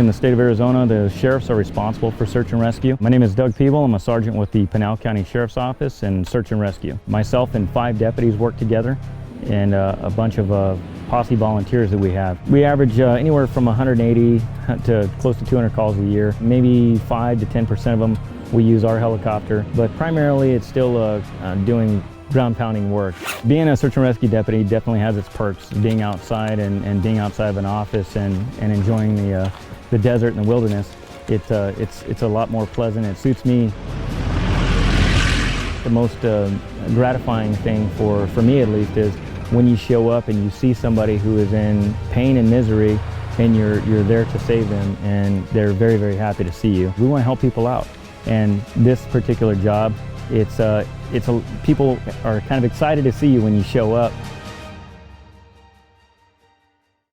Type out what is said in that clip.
in the state of Arizona, the sheriffs are responsible for search and rescue. My name is Doug Peeble. I'm a sergeant with the Pinal County Sheriff's Office in search and rescue. Myself and 5 deputies work together, and a bunch of posse volunteers that we have. We average anywhere from 180 to close to 200 calls a year. Maybe 5 to 10% of them we use our helicopter, but primarily it's still doing ground pounding work. Being a search and rescue deputy definitely has its perks, being outside and being outside of an office and enjoying the desert and the wilderness. It's a lot more pleasant. It suits me. The most gratifying thing for me at least is when you show up and you see somebody who is in pain and misery and you're there to save them, and they're very, very happy to see you. We want to help people out, and this particular job, people are kind of excited to see you when you show up,